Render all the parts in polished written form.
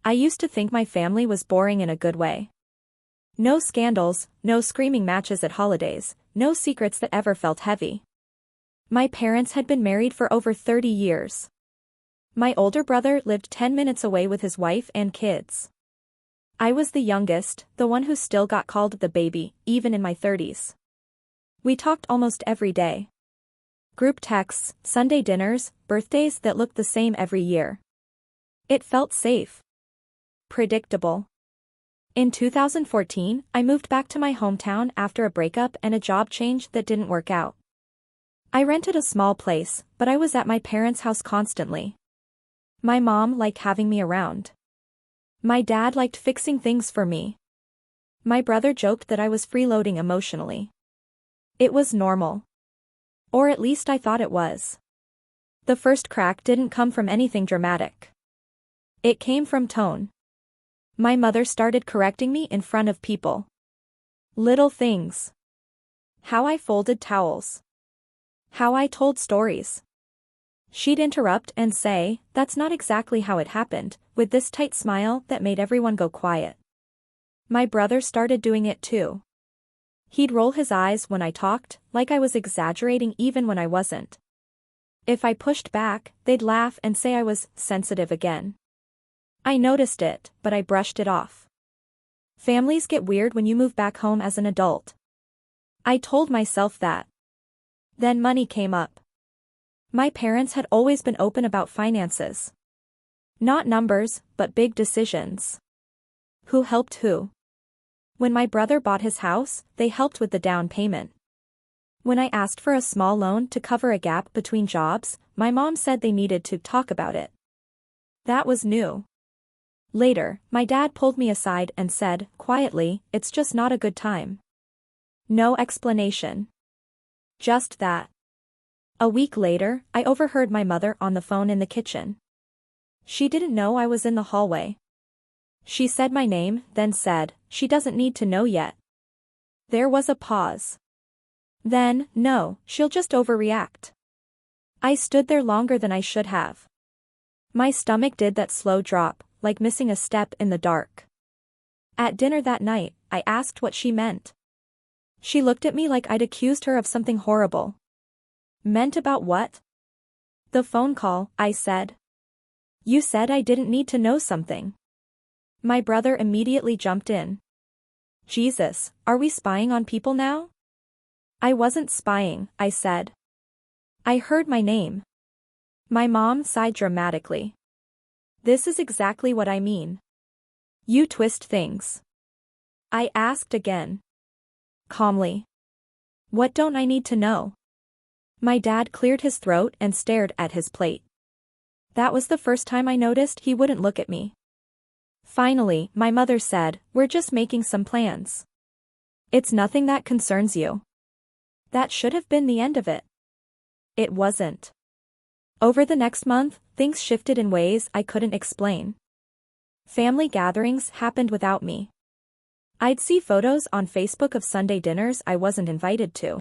I used to think my family was boring in a good way. No scandals, no screaming matches at holidays, no secrets that ever felt heavy. My parents had been married for over 30 years. My older brother lived 10 minutes away with his wife and kids. I was the youngest, the one who still got called the baby, even in my 30s. We talked almost every day. Group texts, Sunday dinners, birthdays that looked the same every year. It felt safe. Predictable. In 2014, I moved back to my hometown after a breakup and a job change that didn't work out. I rented a small place, but I was at my parents' house constantly. My mom liked having me around. My dad liked fixing things for me. My brother joked that I was freeloading emotionally. It was normal. Or at least I thought it was. The first crack didn't come from anything dramatic. It came from tone. My mother started correcting me in front of people. Little things. How I folded towels. How I told stories. She'd interrupt and say, "That's not exactly how it happened," with this tight smile that made everyone go quiet. My brother started doing it too. He'd roll his eyes when I talked, like I was exaggerating even when I wasn't. If I pushed back, they'd laugh and say I was sensitive again. I noticed it, but I brushed it off. Families get weird when you move back home as an adult. I told myself that. Then money came up. My parents had always been open about finances. Not numbers, but big decisions. Who helped who? When my brother bought his house, they helped with the down payment. When I asked for a small loan to cover a gap between jobs, my mom said they needed to talk about it. That was new. Later, my dad pulled me aside and said, quietly, "It's just not a good time." No explanation. Just that. A week later, I overheard my mother on the phone in the kitchen. She didn't know I was in the hallway. She said my name, then said, "She doesn't need to know yet." There was a pause. Then, "No, she'll just overreact." I stood there longer than I should have. My stomach did that slow drop, like missing a step in the dark. At dinner that night, I asked what she meant. She looked at me like I'd accused her of something horrible. Meant about what? The phone call, I said. You said I didn't need to know something. My brother immediately jumped in. Jesus, are we spying on people now? I wasn't spying, I said. I heard my name. My mom sighed dramatically. This is exactly what I mean. You twist things. I asked again. Calmly. What don't I need to know? My dad cleared his throat and stared at his plate. That was the first time I noticed he wouldn't look at me. Finally, my mother said, "We're just making some plans. It's nothing that concerns you." That should have been the end of it. It wasn't. Over the next month, things shifted in ways I couldn't explain. Family gatherings happened without me. I'd see photos on Facebook of Sunday dinners I wasn't invited to.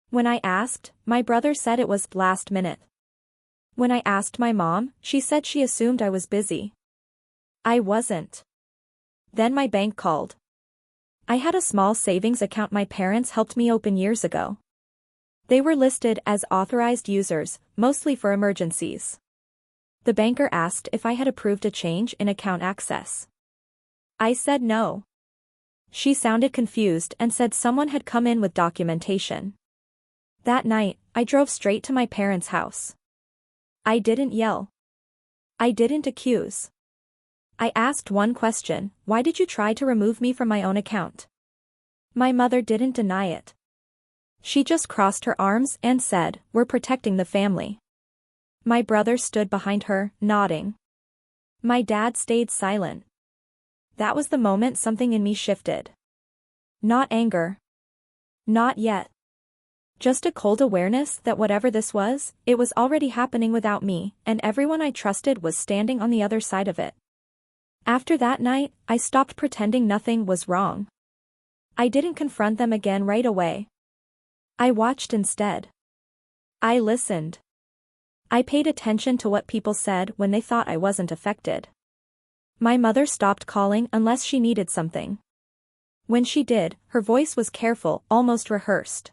When I asked, my brother said it was last minute. When I asked my mom, she said she assumed I was busy. I wasn't. Then my bank called. I had a small savings account my parents helped me open years ago. They were listed as authorized users, mostly for emergencies. The banker asked if I had approved a change in account access. I said no. She sounded confused and said someone had come in with documentation. That night, I drove straight to my parents' house. I didn't yell. I didn't accuse. I asked one question: why did you try to remove me from my own account? My mother didn't deny it. She just crossed her arms and said, "We're protecting the family." My brother stood behind her, nodding. My dad stayed silent. That was the moment something in me shifted. Not anger. Not yet. Just a cold awareness that whatever this was, it was already happening without me, and everyone I trusted was standing on the other side of it. After that night, I stopped pretending nothing was wrong. I didn't confront them again right away. I watched instead. I listened. I paid attention to what people said when they thought I wasn't affected. My mother stopped calling unless she needed something. When she did, her voice was careful, almost rehearsed.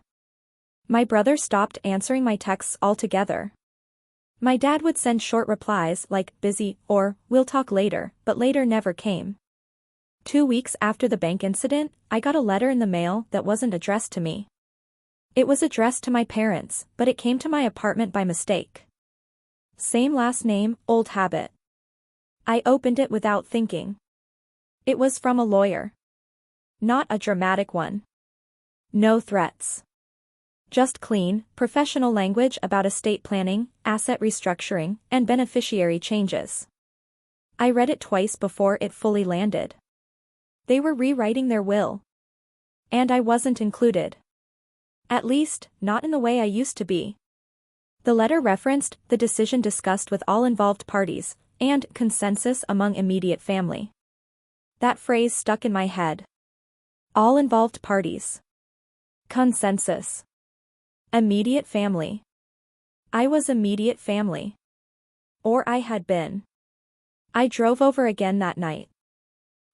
My brother stopped answering my texts altogether. My dad would send short replies like, busy, or, we'll talk later, but later never came. 2 weeks after the bank incident, I got a letter in the mail that wasn't addressed to me. It was addressed to my parents, but it came to my apartment by mistake. Same last name, old habit. I opened it without thinking. It was from a lawyer. Not a dramatic one. No threats. Just clean, professional language about estate planning, asset restructuring, and beneficiary changes. I read it twice before it fully landed. They were rewriting their will. And I wasn't included. At least, not in the way I used to be. The letter referenced the decision discussed with all involved parties, and consensus among immediate family. That phrase stuck in my head. All involved parties. Consensus. Immediate family. I was immediate family. Or I had been. I drove over again that night.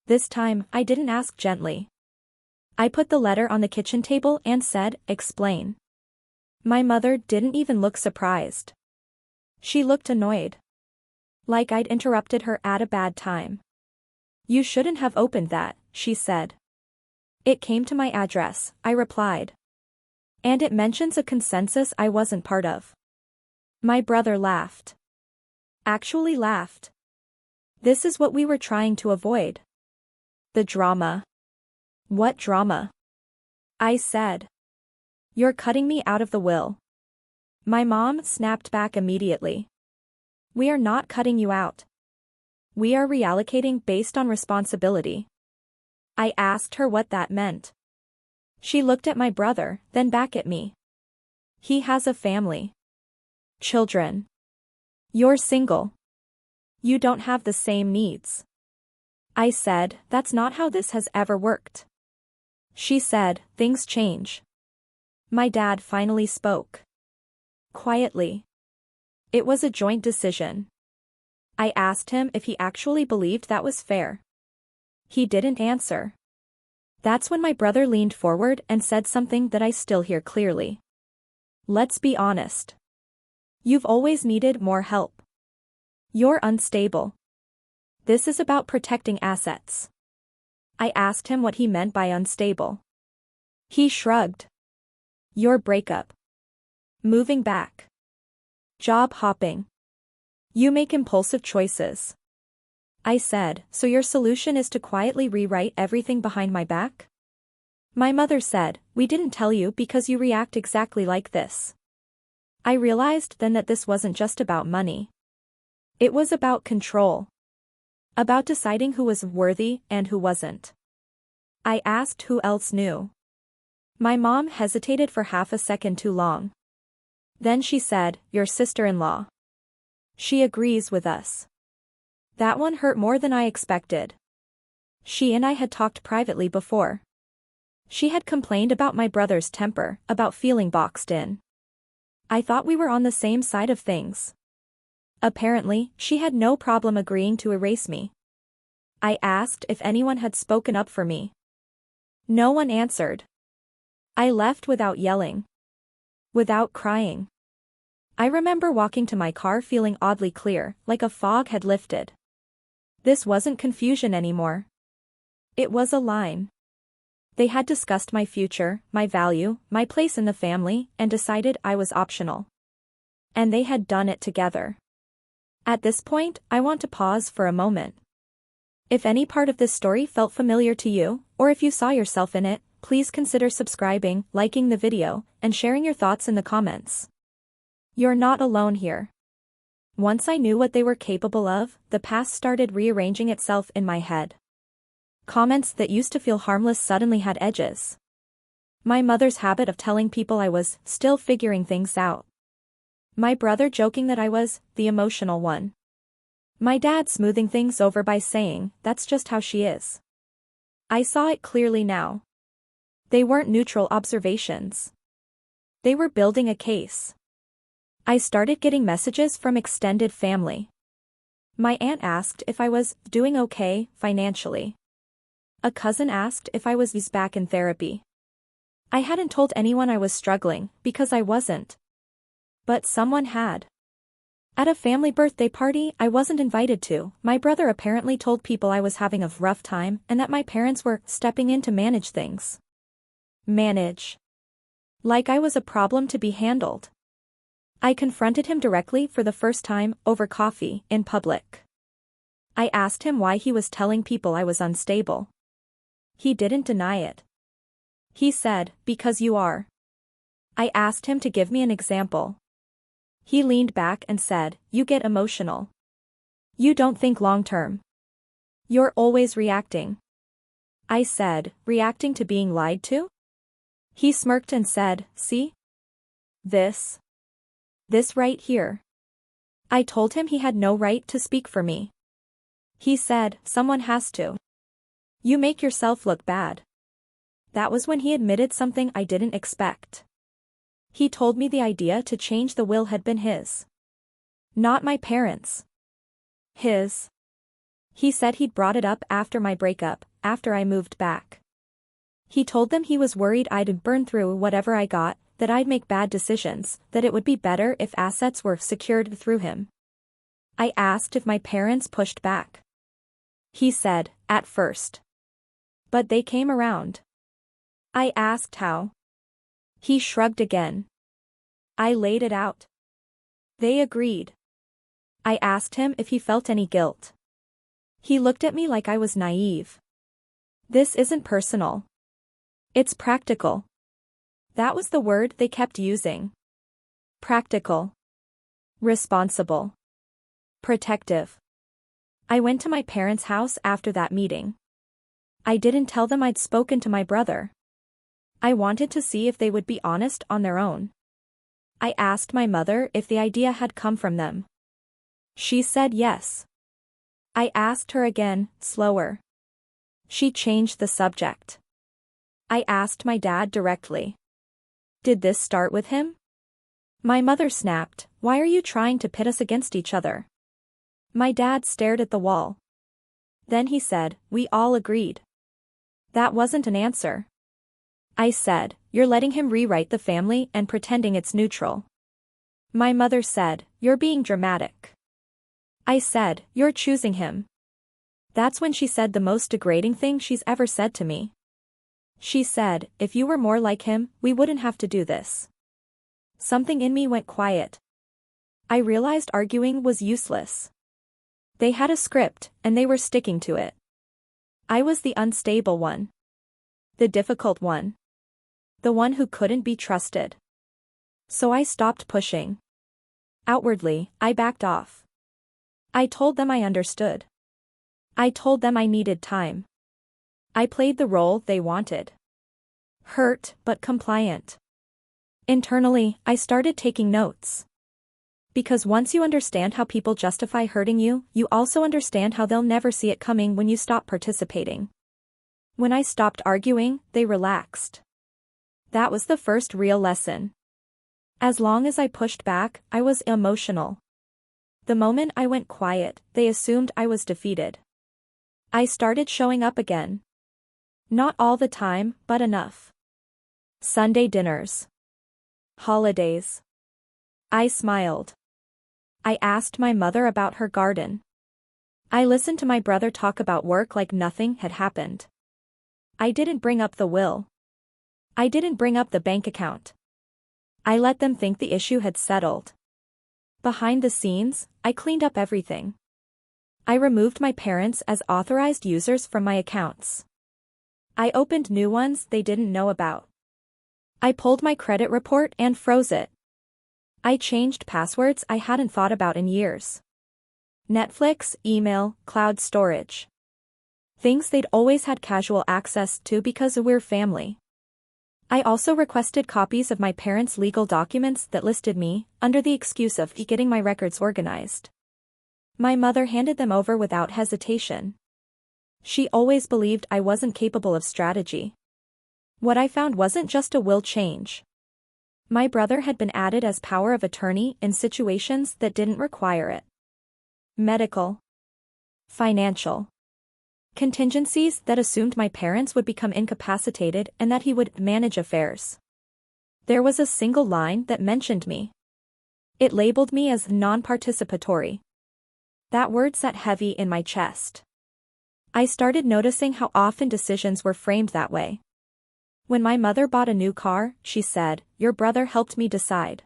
This time, I didn't ask gently. I put the letter on the kitchen table and said, explain. My mother didn't even look surprised. She looked annoyed. Like I'd interrupted her at a bad time. You shouldn't have opened that, she said. It came to my address, I replied. And it mentions a consensus I wasn't part of. My brother laughed. Actually laughed. This is what we were trying to avoid. The drama. What drama? I said. You're cutting me out of the will. My mom snapped back immediately. We are not cutting you out. We are reallocating based on responsibility. I asked her what that meant. She looked at my brother, then back at me. He has a family. Children. You're single. You don't have the same needs. I said, that's not how this has ever worked. She said, things change. My dad finally spoke. Quietly. It was a joint decision. I asked him if he actually believed that was fair. He didn't answer. That's when my brother leaned forward and said something that I still hear clearly. Let's be honest. You've always needed more help. You're unstable. This is about protecting assets. I asked him what he meant by unstable. He shrugged. Your breakup. Moving back. Job hopping. You make impulsive choices. I said, so your solution is to quietly rewrite everything behind my back? My mother said, we didn't tell you because you react exactly like this. I realized then that this wasn't just about money. It was about control. About deciding who was worthy and who wasn't. I asked who else knew. My mom hesitated for half a second too long. Then she said, your sister-in-law. She agrees with us. That one hurt more than I expected. She and I had talked privately before. She had complained about my brother's temper, about feeling boxed in. I thought we were on the same side of things. Apparently, she had no problem agreeing to erase me. I asked if anyone had spoken up for me. No one answered. I left without yelling. Without crying. I remember walking to my car feeling oddly clear, like a fog had lifted. This wasn't confusion anymore. It was a line. They had discussed my future, my value, my place in the family, and decided I was optional. And they had done it together. At this point, I want to pause for a moment. If any part of this story felt familiar to you, or if you saw yourself in it, please consider subscribing, liking the video, and sharing your thoughts in the comments. You're not alone here. Once I knew what they were capable of, the past started rearranging itself in my head. Comments that used to feel harmless suddenly had edges. My mother's habit of telling people I was still figuring things out. My brother joking that I was the emotional one. My dad smoothing things over by saying, that's just how she is. I saw it clearly now. They weren't neutral observations. They were building a case. I started getting messages from extended family. My aunt asked if I was doing okay financially. A cousin asked if I was back in therapy. I hadn't told anyone I was struggling because I wasn't. But someone had. At a family birthday party I wasn't invited to, my brother apparently told people I was having a rough time and that my parents were stepping in to manage things. Manage. Like I was a problem to be handled. I confronted him directly for the first time, over coffee, in public. I asked him why he was telling people I was unstable. He didn't deny it. He said, "Because you are." I asked him to give me an example. He leaned back and said, "You get emotional. You don't think long-term. You're always reacting." I said, "Reacting to being lied to?" He smirked and said, "See? This right here." I told him he had no right to speak for me. He said, "Someone has to. You make yourself look bad." That was when he admitted something I didn't expect. He told me the idea to change the will had been his. Not my parents'. His. He said he'd brought it up after my breakup, after I moved back. He told them he was worried I'd burn through whatever I got, that I'd make bad decisions, that it would be better if assets were secured through him. I asked if my parents pushed back. He said, "At first. But they came around." I asked how. He shrugged again. I laid it out. They agreed. I asked him if he felt any guilt. He looked at me like I was naive. "This isn't personal. It's practical." That was the word they kept using. Practical. Responsible. Protective. I went to my parents' house after that meeting. I didn't tell them I'd spoken to my brother. I wanted to see if they would be honest on their own. I asked my mother if the idea had come from them. She said yes. I asked her again, slower. She changed the subject. I asked my dad directly. "Did this start with him?" My mother snapped, "Why are you trying to pit us against each other?" My dad stared at the wall. Then he said, "We all agreed." That wasn't an answer. I said, "You're letting him rewrite the family and pretending it's neutral." My mother said, "You're being dramatic." I said, "You're choosing him." That's when she said the most degrading thing she's ever said to me. She said, "If you were more like him, we wouldn't have to do this." Something in me went quiet. I realized arguing was useless. They had a script, and they were sticking to it. I was the unstable one. The difficult one. The one who couldn't be trusted. So I stopped pushing. Outwardly, I backed off. I told them I understood. I told them I needed time. I played the role they wanted. Hurt, but compliant. Internally, I started taking notes. Because once you understand how people justify hurting you, you also understand how they'll never see it coming when you stop participating. When I stopped arguing, they relaxed. That was the first real lesson. As long as I pushed back, I was emotional. The moment I went quiet, they assumed I was defeated. I started showing up again. Not all the time, but enough. Sunday dinners. Holidays. I smiled. I asked my mother about her garden. I listened to my brother talk about work like nothing had happened. I didn't bring up the will. I didn't bring up the bank account. I let them think the issue had settled. Behind the scenes, I cleaned up everything. I removed my parents as authorized users from my accounts. I opened new ones they didn't know about. I pulled my credit report and froze it. I changed passwords I hadn't thought about in years. Netflix, email, cloud storage. Things they'd always had casual access to because we're family. I also requested copies of my parents' legal documents that listed me, under the excuse of getting my records organized. My mother handed them over without hesitation. She always believed I wasn't capable of strategy. What I found wasn't just a will change. My brother had been added as power of attorney in situations that didn't require it. Medical. Financial. Contingencies that assumed my parents would become incapacitated and that he would manage affairs. There was a single line that mentioned me. It labeled me as non-participatory. That word sat heavy in my chest. I started noticing how often decisions were framed that way. When my mother bought a new car, she said, "Your brother helped me decide."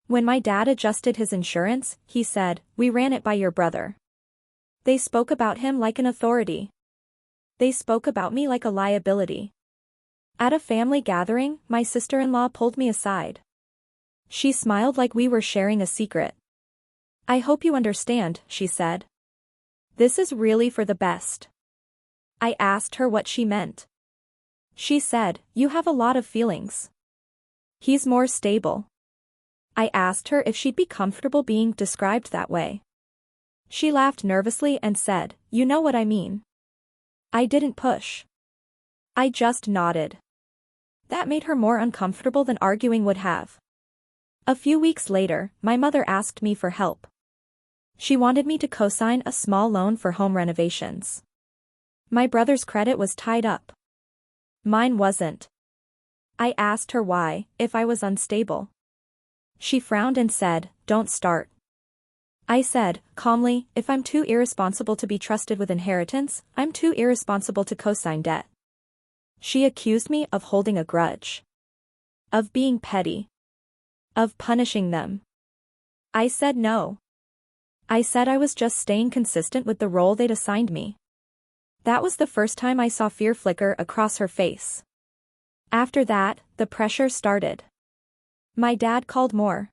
When my dad adjusted his insurance, he said, "We ran it by your brother." They spoke about him like an authority. They spoke about me like a liability. At a family gathering, my sister-in-law pulled me aside. She smiled like we were sharing a secret. "I hope you understand," she said. "This is really for the best." I asked her what she meant. She said, "You have a lot of feelings. He's more stable." I asked her if she'd be comfortable being described that way. She laughed nervously and said, "You know what I mean." I didn't push. I just nodded. That made her more uncomfortable than arguing would have. A few weeks later, my mother asked me for help. She wanted me to co-sign a small loan for home renovations. My brother's credit was tied up. Mine wasn't. I asked her why, if I was unstable. She frowned and said, "Don't start." I said, calmly, "If I'm too irresponsible to be trusted with inheritance, I'm too irresponsible to co-sign debt." She accused me of holding a grudge. Of being petty. Of punishing them. I said no. I said I was just staying consistent with the role they'd assigned me. That was the first time I saw fear flicker across her face. After that, the pressure started. My dad called more.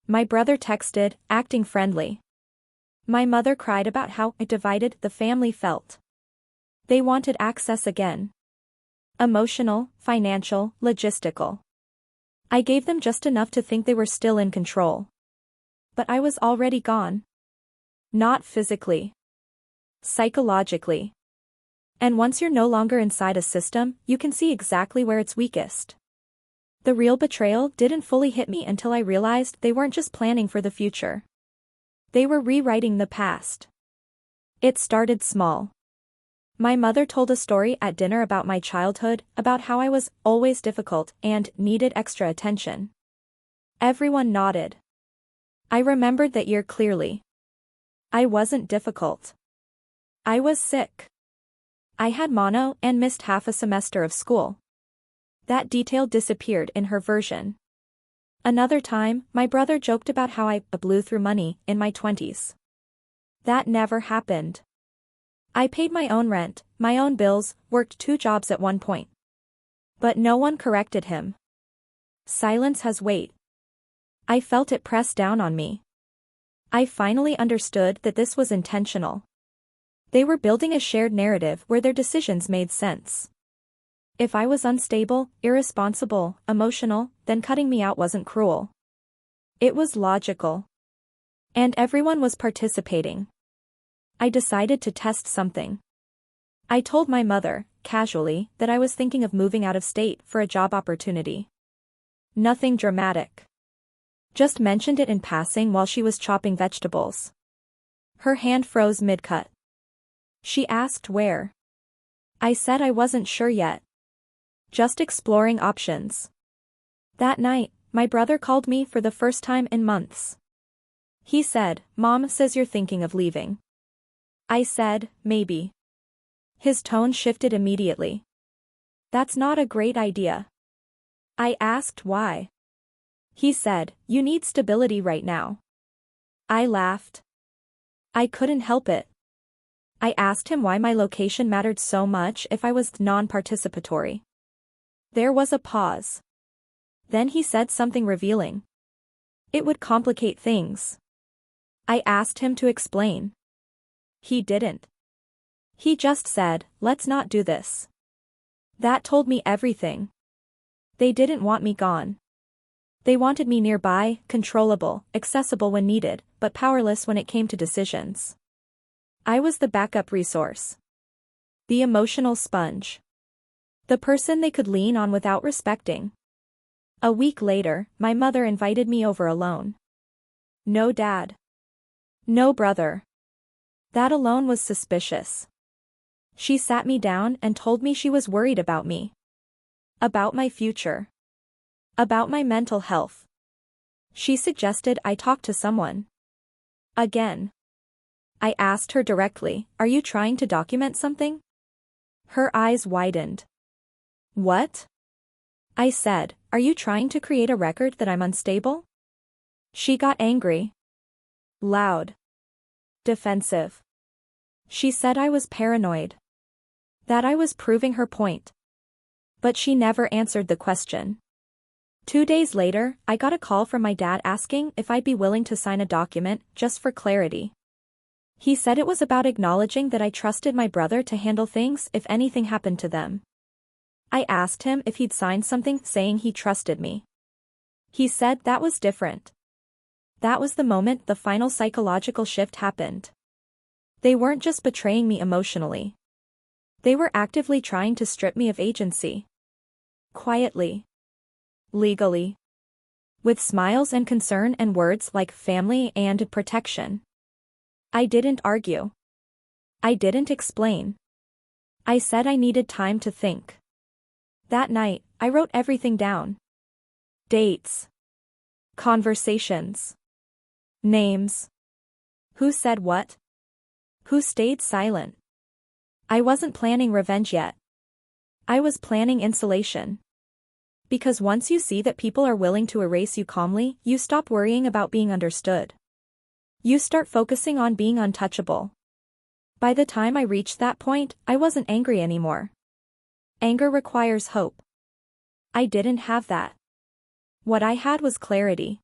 My brother texted, acting friendly. My mother cried about how divided the family felt. They wanted access again. Emotional, financial, logistical. I gave them just enough to think they were still in control. But I was already gone. Not physically. Psychologically. And once you're no longer inside a system, you can see exactly where it's weakest. The real betrayal didn't fully hit me until I realized they weren't just planning for the future. They were rewriting the past. It started small. My mother told a story at dinner about my childhood, about how I was always difficult and needed extra attention. Everyone nodded. I remembered that year clearly. I wasn't difficult. I was sick. I had mono and missed half a semester of school. That detail disappeared in her version. Another time, my brother joked about how I blew through money in my 20s. That never happened. I paid my own rent, my own bills, worked 2 jobs at one point. But no one corrected him. Silence has weight. I felt it press down on me. I finally understood that this was intentional. They were building a shared narrative where their decisions made sense. If I was unstable, irresponsible, emotional, then cutting me out wasn't cruel. It was logical. And everyone was participating. I decided to test something. I told my mother, casually, that I was thinking of moving out of state for a job opportunity. Nothing dramatic. Just mentioned it in passing while she was chopping vegetables. Her hand froze mid-cut. She asked where. I said I wasn't sure yet. Just exploring options. That night, my brother called me for the first time in months. He said, "Mom says you're thinking of leaving." I said, "Maybe." His tone shifted immediately. "That's not a great idea." I asked why. He said, "You need stability right now." I laughed. I couldn't help it. I asked him why my location mattered so much if I was non-participatory. There was a pause. Then he said something revealing. It would complicate things. I asked him to explain. He didn't. He just said, "Let's not do this." That told me everything. They didn't want me gone. They wanted me nearby, controllable, accessible when needed, but powerless when it came to decisions. I was the backup resource. The emotional sponge. The person they could lean on without respecting. A week later, my mother invited me over alone. No dad. No brother. That alone was suspicious. She sat me down and told me she was worried about me. About my future. About my mental health. She suggested I talk to someone. Again. I asked her directly, "Are you trying to document something?" Her eyes widened. "What?" I said, "Are you trying to create a record that I'm unstable?" She got angry. Loud. Defensive. She said I was paranoid. That I was proving her point. But she never answered the question. 2 days later, I got a call from my dad asking if I'd be willing to sign a document, just for clarity. He said it was about acknowledging that I trusted my brother to handle things if anything happened to them. I asked him if he'd signed something saying he trusted me. He said that was different. That was the moment the final psychological shift happened. They weren't just betraying me emotionally. They were actively trying to strip me of agency. Quietly. Legally. With smiles and concern and words like family and protection. I didn't argue. I didn't explain. I said I needed time to think. That night, I wrote everything down. Dates. Conversations. Names. Who said what? Who stayed silent? I wasn't planning revenge yet. I was planning insulation. Because once you see that people are willing to erase you calmly, you stop worrying about being understood. You start focusing on being untouchable. By the time I reached that point, I wasn't angry anymore. Anger requires hope. I didn't have that. What I had was clarity.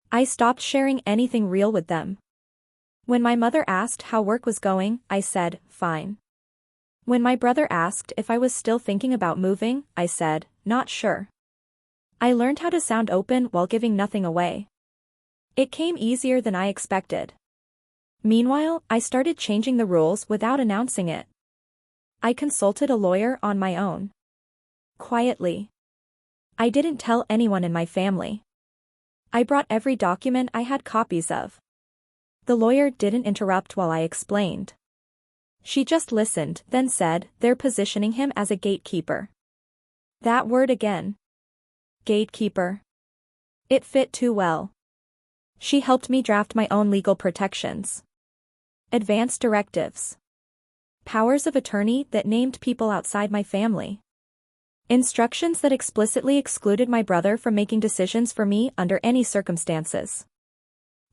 I stopped sharing anything real with them. When my mother asked how work was going, I said, "Fine." When my brother asked if I was still thinking about moving, I said, "Not sure." I learned how to sound open while giving nothing away. It came easier than I expected. Meanwhile, I started changing the rules without announcing it. I consulted a lawyer on my own. Quietly. I didn't tell anyone in my family. I brought every document I had copies of. The lawyer didn't interrupt while I explained. She just listened, then said, "They're positioning him as a gatekeeper." That word again. Gatekeeper. It fit too well. She helped me draft my own legal protections. Advanced directives. Powers of attorney that named people outside my family. Instructions that explicitly excluded my brother from making decisions for me under any circumstances.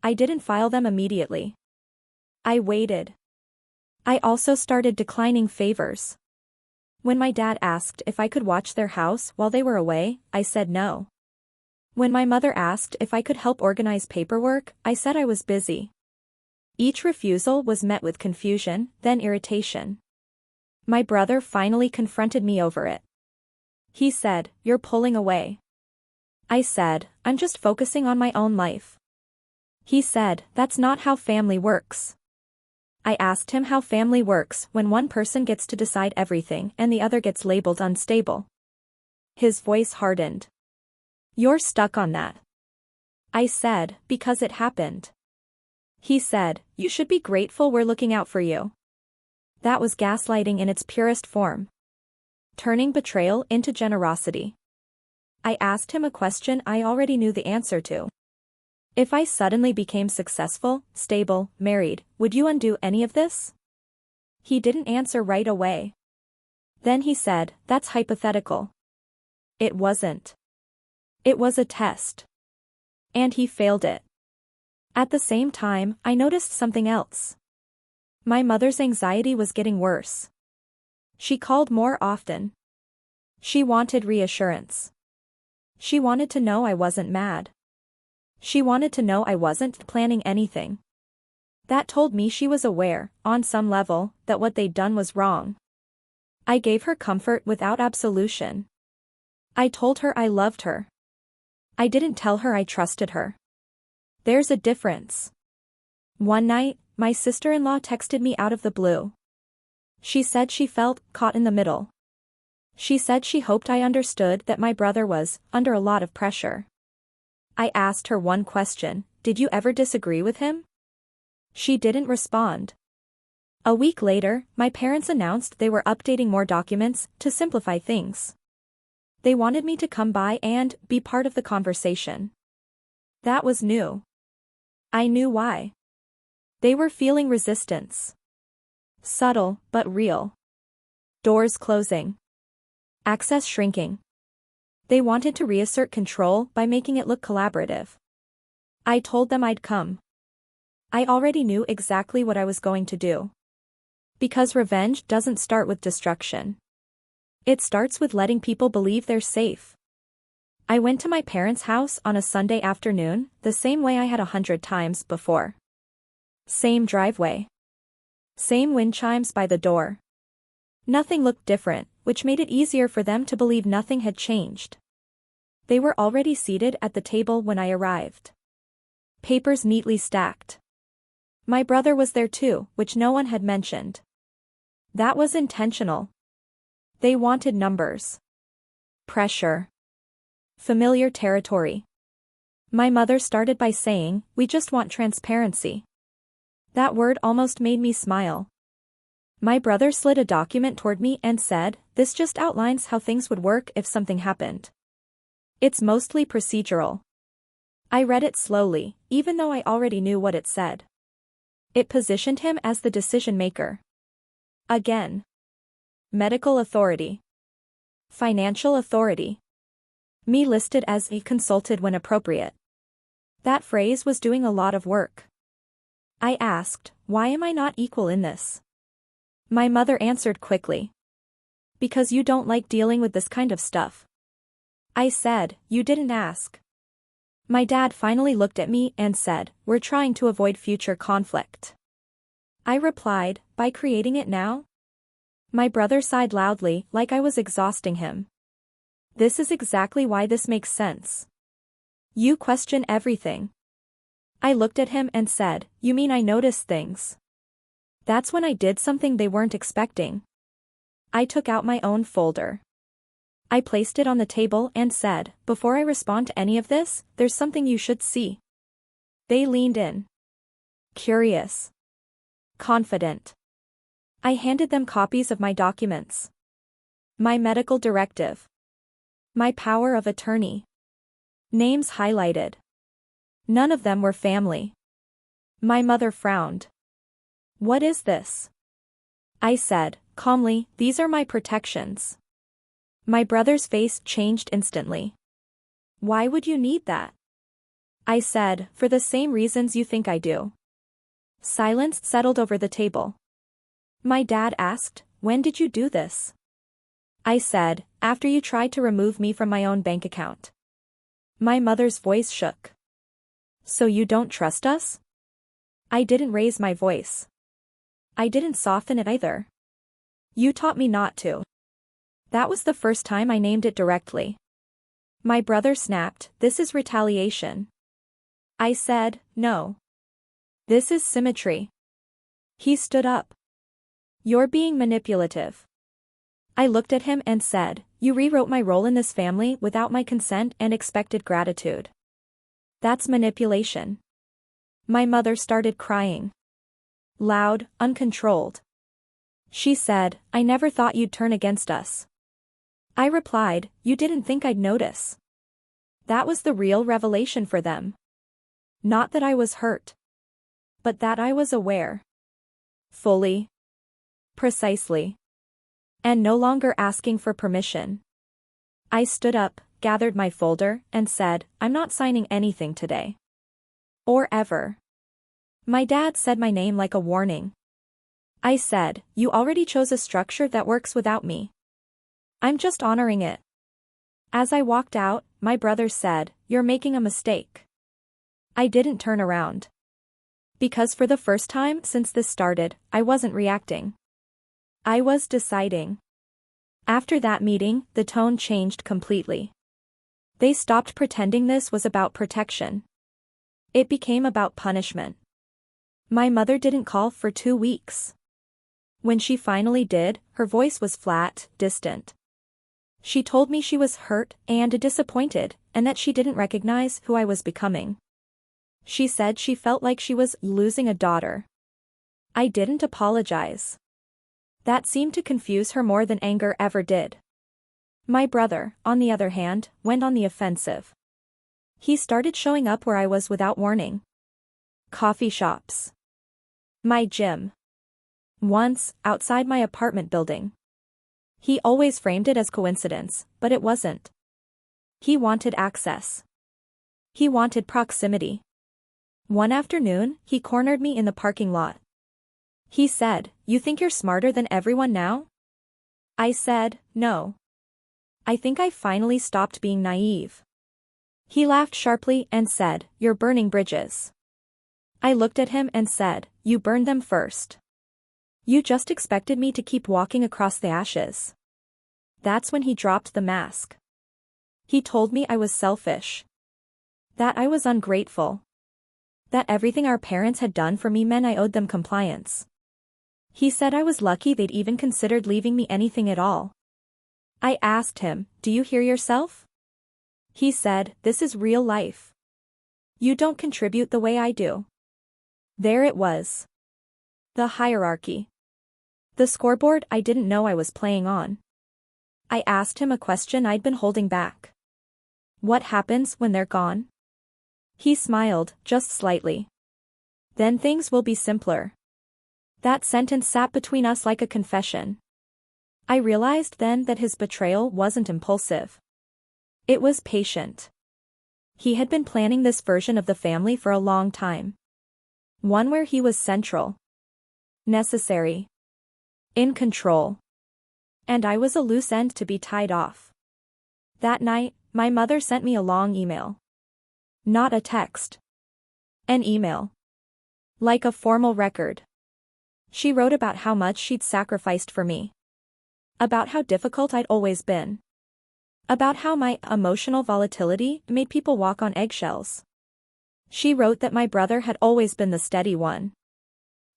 I didn't file them immediately. I waited. I also started declining favors. When my dad asked if I could watch their house while they were away, I said no. When my mother asked if I could help organize paperwork, I said I was busy. Each refusal was met with confusion, then irritation. My brother finally confronted me over it. He said, "You're pulling away." I said, "I'm just focusing on my own life." He said, "That's not how family works." I asked him how family works when one person gets to decide everything and the other gets labeled unstable. His voice hardened. "You're stuck on that." I said, "Because it happened." He said, "You should be grateful we're looking out for you." That was gaslighting in its purest form. Turning betrayal into generosity. I asked him a question I already knew the answer to. If I suddenly became successful, stable, married, would you undo any of this? He didn't answer right away. Then he said, "That's hypothetical." It wasn't. It was a test. And he failed it. At the same time, I noticed something else. My mother's anxiety was getting worse. She called more often. She wanted reassurance. She wanted to know I wasn't mad. She wanted to know I wasn't planning anything. That told me she was aware, on some level, that what they'd done was wrong. I gave her comfort without absolution. I told her I loved her. I didn't tell her I trusted her. There's a difference. One night, my sister-in-law texted me out of the blue. She said she felt caught in the middle. She said she hoped I understood that my brother was under a lot of pressure. I asked her one question, "Did you ever disagree with him?" She didn't respond. A week later, my parents announced they were updating more documents to simplify things. They wanted me to come by and be part of the conversation. That was new. I knew why. They were feeling resistance. Subtle, but real. Doors closing. Access shrinking. They wanted to reassert control by making it look collaborative. I told them I'd come. I already knew exactly what I was going to do. Because revenge doesn't start with destruction. It starts with letting people believe they're safe. I went to my parents' house on a Sunday afternoon, the same way I had 100 times before. Same driveway. Same wind chimes by the door. Nothing looked different, which made it easier for them to believe nothing had changed. They were already seated at the table when I arrived. Papers neatly stacked. My brother was there too, which no one had mentioned. That was intentional. They wanted numbers. Pressure. Familiar territory. My mother started by saying, "We just want transparency." That word almost made me smile. My brother slid a document toward me and said, "This just outlines how things would work if something happened. It's mostly procedural." I read it slowly, even though I already knew what it said. It positioned him as the decision maker. Again. Medical authority. Financial authority. Me listed as he consulted when appropriate. That phrase was doing a lot of work. I asked, "Why am I not equal in this?" My mother answered quickly. "Because you don't like dealing with this kind of stuff." I said, "You didn't ask." My dad finally looked at me and said, "We're trying to avoid future conflict." I replied, "By creating it now?" My brother sighed loudly, like I was exhausting him. "This is exactly why this makes sense. You question everything." I looked at him and said, "You mean I notice things?" That's when I did something they weren't expecting. I took out my own folder. I placed it on the table and said, "Before I respond to any of this, there's something you should see." They leaned in. Curious. Confident. I handed them copies of my documents. My medical directive. My power of attorney. Names highlighted. None of them were family. My mother frowned. "What is this?" I said, calmly, "These are my protections." My brother's face changed instantly. "Why would you need that?" I said, "For the same reasons you think I do." Silence settled over the table. My dad asked, "When did you do this?" I said, "After you tried to remove me from my own bank account." My mother's voice shook. "So you don't trust us?" I didn't raise my voice. I didn't soften it either. "You taught me not to." That was the first time I named it directly. My brother snapped, "This is retaliation." I said, "No. This is symmetry." He stood up. "You're being manipulative." I looked at him and said, "You rewrote my role in this family without my consent and expected gratitude. That's manipulation." My mother started crying. Loud, uncontrolled. She said, "I never thought you'd turn against us." I replied, "You didn't think I'd notice." That was the real revelation for them. Not that I was hurt. But that I was aware. Fully. Precisely. And no longer asking for permission. I stood up, gathered my folder, and said, "I'm not signing anything today. Or ever." My dad said my name like a warning. I said, "You already chose a structure that works without me. I'm just honoring it." As I walked out, my brother said, "You're making a mistake." I didn't turn around. Because for the first time since this started, I wasn't reacting. I was deciding. After that meeting, the tone changed completely. They stopped pretending this was about protection. It became about punishment. My mother didn't call for 2 weeks. When she finally did, her voice was flat, distant. She told me she was hurt and disappointed, and that she didn't recognize who I was becoming. She said she felt like she was losing a daughter. I didn't apologize. That seemed to confuse her more than anger ever did. My brother, on the other hand, went on the offensive. He started showing up where I was without warning. Coffee shops. My gym. Once, outside my apartment building. He always framed it as coincidence, but it wasn't. He wanted access. He wanted proximity. One afternoon, he cornered me in the parking lot. He said, "You think you're smarter than everyone now?" I said, "No. I think I finally stopped being naive." He laughed sharply and said, "You're burning bridges." I looked at him and said, "You burned them first. You just expected me to keep walking across the ashes." That's when he dropped the mask. He told me I was selfish. That I was ungrateful. That everything our parents had done for me meant I owed them compliance. He said I was lucky they'd even considered leaving me anything at all. I asked him, "Do you hear yourself?" He said, "This is real life. You don't contribute the way I do." There it was. The hierarchy. The scoreboard I didn't know I was playing on. I asked him a question I'd been holding back. What happens when they're gone? He smiled, just slightly. Then things will be simpler. That sentence sat between us like a confession. I realized then that his betrayal wasn't impulsive. It was patient. He had been planning this version of the family for a long time. One where he was central. Necessary. In control. And I was a loose end to be tied off. That night, my mother sent me a long email. Not a text. An email. Like a formal record. She wrote about how much she'd sacrificed for me. About how difficult I'd always been. About how my emotional volatility made people walk on eggshells. She wrote that my brother had always been the steady one.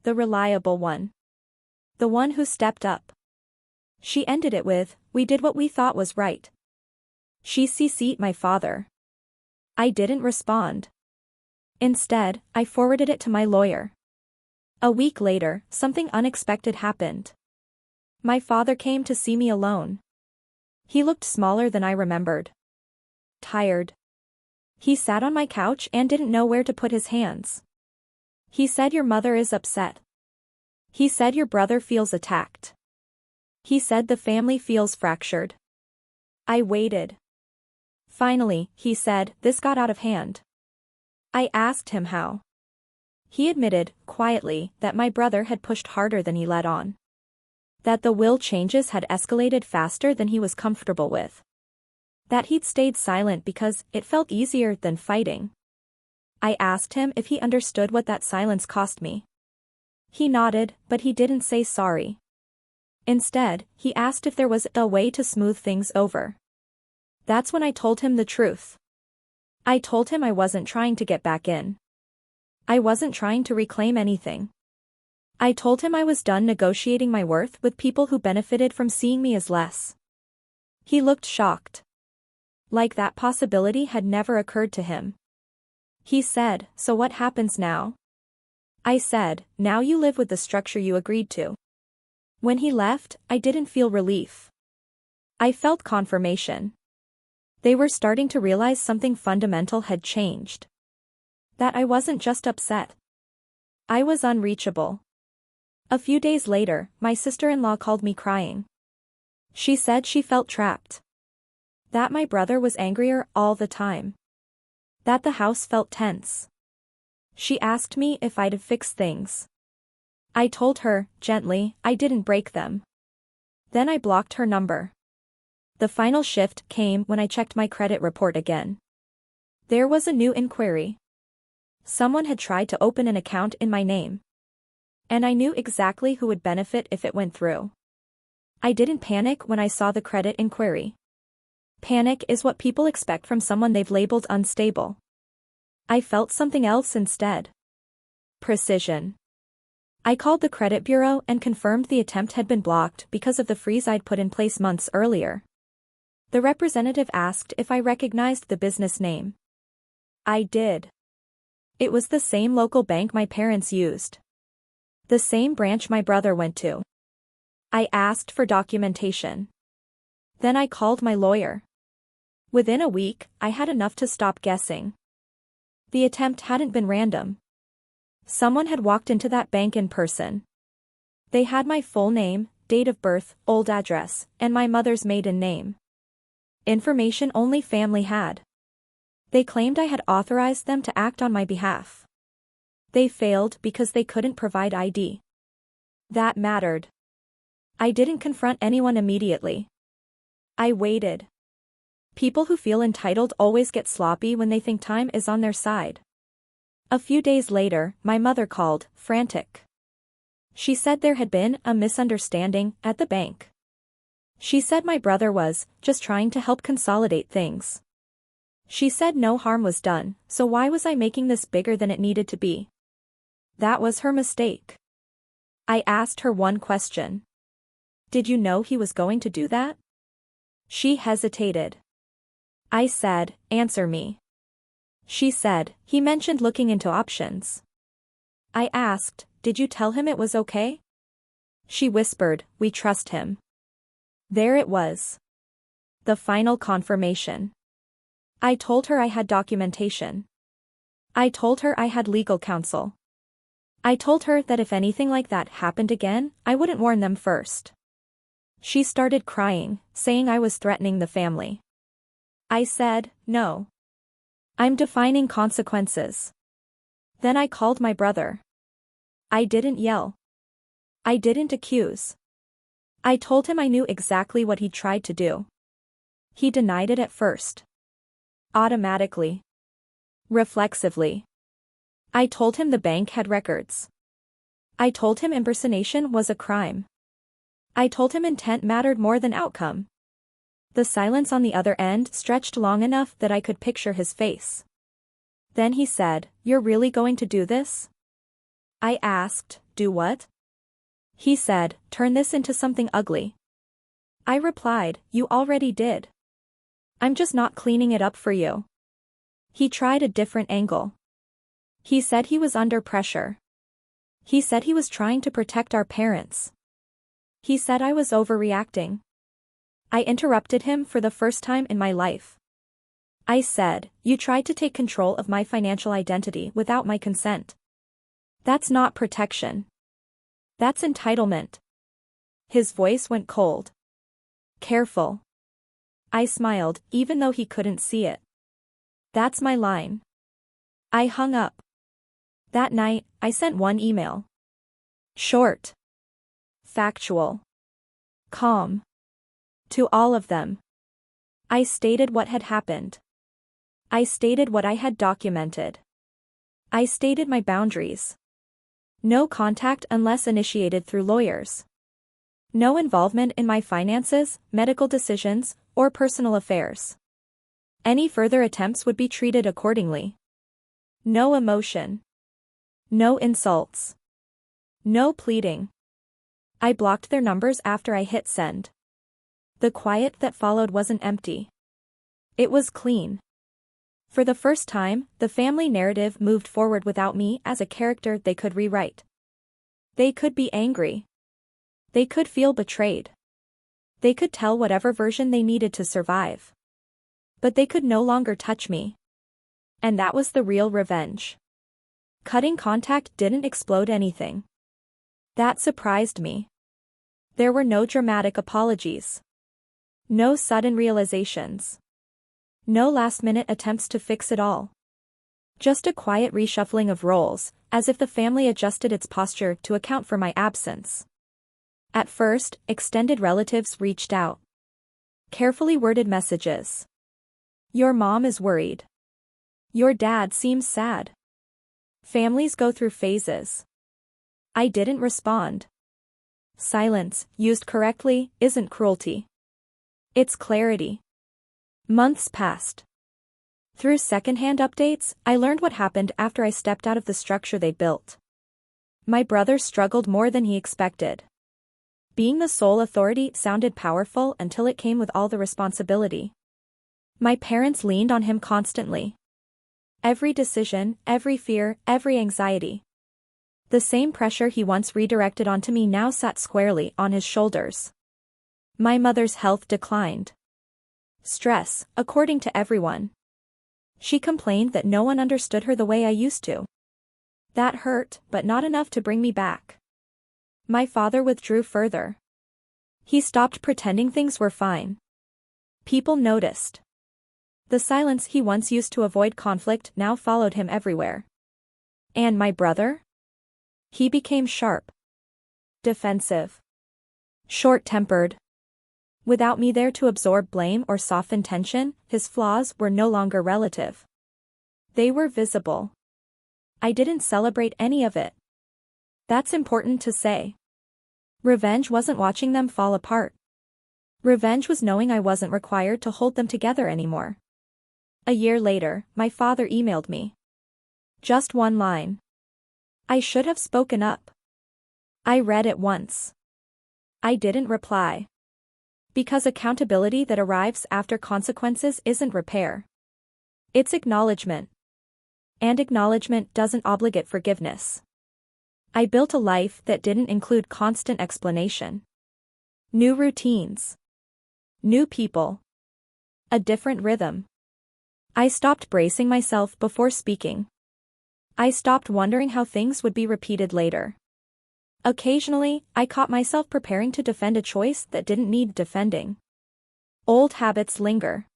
The reliable one. The one who stepped up. She ended it with, "We did what we thought was right." She CC'd my father. I didn't respond. Instead, I forwarded it to my lawyer. A week later, something unexpected happened. My father came to see me alone. He looked smaller than I remembered. Tired. He sat on my couch and didn't know where to put his hands. He said, "Your mother is upset." He said, "Your brother feels attacked." He said, "The family feels fractured." I waited. Finally, he said, "This got out of hand." I asked him how. He admitted, quietly, that my brother had pushed harder than he let on. That the will changes had escalated faster than he was comfortable with. That he'd stayed silent because it felt easier than fighting. I asked him if he understood what that silence cost me. He nodded, but he didn't say sorry. Instead, he asked if there was a way to smooth things over. That's when I told him the truth. I told him I wasn't trying to get back in. I wasn't trying to reclaim anything. I told him I was done negotiating my worth with people who benefited from seeing me as less. He looked shocked. Like that possibility had never occurred to him. He said, "So what happens now?" I said, "Now you live with the structure you agreed to." When he left, I didn't feel relief. I felt confirmation. They were starting to realize something fundamental had changed. That I wasn't just upset. I was unreachable. A few days later, my sister-in-law called me crying. She said she felt trapped. That my brother was angrier all the time. That the house felt tense. She asked me if I'd fix things. I told her, gently, I didn't break them. Then I blocked her number. The final shift came when I checked my credit report again. There was a new inquiry. Someone had tried to open an account in my name. And I knew exactly who would benefit if it went through. I didn't panic when I saw the credit inquiry. Panic is what people expect from someone they've labeled unstable. I felt something else instead. Precision. I called the credit bureau and confirmed the attempt had been blocked because of the freeze I'd put in place months earlier. The representative asked if I recognized the business name. I did. It was the same local bank my parents used. The same branch my brother went to. I asked for documentation. Then I called my lawyer. Within a week, I had enough to stop guessing. The attempt hadn't been random. Someone had walked into that bank in person. They had my full name, date of birth, old address, and my mother's maiden name. Information only family had. They claimed I had authorized them to act on my behalf. They failed because they couldn't provide ID. That mattered. I didn't confront anyone immediately. I waited. People who feel entitled always get sloppy when they think time is on their side. A few days later, my mother called, frantic. She said there had been a misunderstanding at the bank. She said my brother was just trying to help consolidate things. She said no harm was done, so why was I making this bigger than it needed to be? That was her mistake. I asked her one question. Did you know he was going to do that? She hesitated. I said, answer me. She said, he mentioned looking into options. I asked, did you tell him it was okay? She whispered, we trust him. There it was. The final confirmation. I told her I had documentation. I told her I had legal counsel. I told her that if anything like that happened again, I wouldn't warn them first. She started crying, saying I was threatening the family. I said, no. I'm defining consequences. Then I called my brother. I didn't yell. I didn't accuse. I told him I knew exactly what he tried to do. He denied it at first. Automatically. Reflexively. I told him the bank had records. I told him impersonation was a crime. I told him intent mattered more than outcome. The silence on the other end stretched long enough that I could picture his face. Then he said, you're really going to do this? I asked, do what? He said, turn this into something ugly. I replied, you already did. I'm just not cleaning it up for you. He tried a different angle. He said he was under pressure. He said he was trying to protect our parents. He said I was overreacting. I interrupted him for the first time in my life. I said, you tried to take control of my financial identity without my consent. That's not protection. That's entitlement. His voice went cold. Careful. I smiled, even though he couldn't see it. That's my line. I hung up. That night, I sent one email. Short. Factual. Calm. To all of them. I stated what had happened. I stated what I had documented. I stated my boundaries. No contact unless initiated through lawyers. No involvement in my finances, medical decisions, or personal affairs. Any further attempts would be treated accordingly. No emotion. No insults. No pleading. I blocked their numbers after I hit send. The quiet that followed wasn't empty. It was clean. For the first time, the family narrative moved forward without me as a character they could rewrite. They could be angry. They could feel betrayed. They could tell whatever version they needed to survive. But they could no longer touch me. And that was the real revenge. Cutting contact didn't explode anything. That surprised me. There were no dramatic apologies. No sudden realizations. No last-minute attempts to fix it all. Just a quiet reshuffling of roles, as if the family adjusted its posture to account for my absence. At first, extended relatives reached out. Carefully worded messages. Your mom is worried. Your dad seems sad. Families go through phases. I didn't respond. Silence, used correctly, isn't cruelty. It's clarity. Months passed. Through secondhand updates, I learned what happened after I stepped out of the structure they built. My brother struggled more than he expected. Being the sole authority sounded powerful until it came with all the responsibility. My parents leaned on him constantly. Every decision, every fear, every anxiety. The same pressure he once redirected onto me now sat squarely on his shoulders. My mother's health declined. Stress, according to everyone. She complained that no one understood her the way I used to. That hurt, but not enough to bring me back. My father withdrew further. He stopped pretending things were fine. People noticed. The silence he once used to avoid conflict now followed him everywhere. And my brother? He became sharp. Defensive. Short-tempered. Without me there to absorb blame or soften tension, his flaws were no longer relative. They were visible. I didn't celebrate any of it. That's important to say. Revenge wasn't watching them fall apart. Revenge was knowing I wasn't required to hold them together anymore. A year later, my father emailed me. Just one line. I should have spoken up. I read it once. I didn't reply. Because accountability that arrives after consequences isn't repair. It's acknowledgement. And acknowledgement doesn't obligate forgiveness. I built a life that didn't include constant explanation. New routines. New people. A different rhythm. I stopped bracing myself before speaking. I stopped wondering how things would be repeated later. Occasionally, I caught myself preparing to defend a choice that didn't need defending. Old habits linger.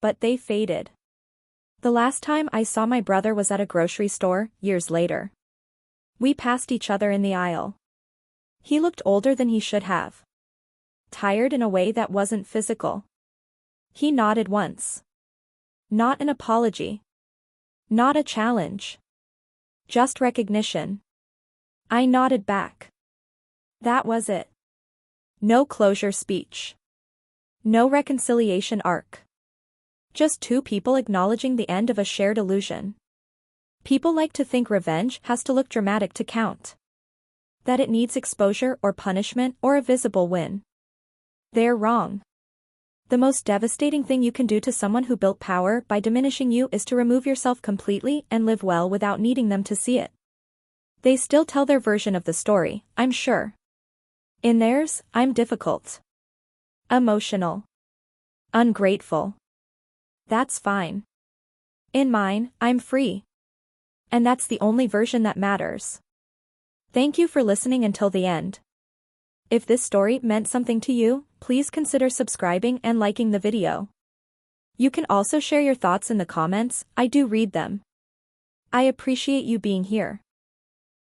But they faded. The last time I saw my brother was at a grocery store, years later. We passed each other in the aisle. He looked older than he should have. Tired in a way that wasn't physical. He nodded once. Not an apology. Not a challenge. Just recognition. I nodded back. That was it. No closure speech. No reconciliation arc. Just two people acknowledging the end of a shared illusion. People like to think revenge has to look dramatic to count. That it needs exposure or punishment or a visible win. They're wrong. The most devastating thing you can do to someone who built power by diminishing you is to remove yourself completely and live well without needing them to see it. They still tell their version of the story, I'm sure. In theirs, I'm difficult. Emotional. Ungrateful. That's fine. In mine, I'm free. And that's the only version that matters. Thank you for listening until the end. If this story meant something to you, please consider subscribing and liking the video. You can also share your thoughts in the comments, I do read them. I appreciate you being here.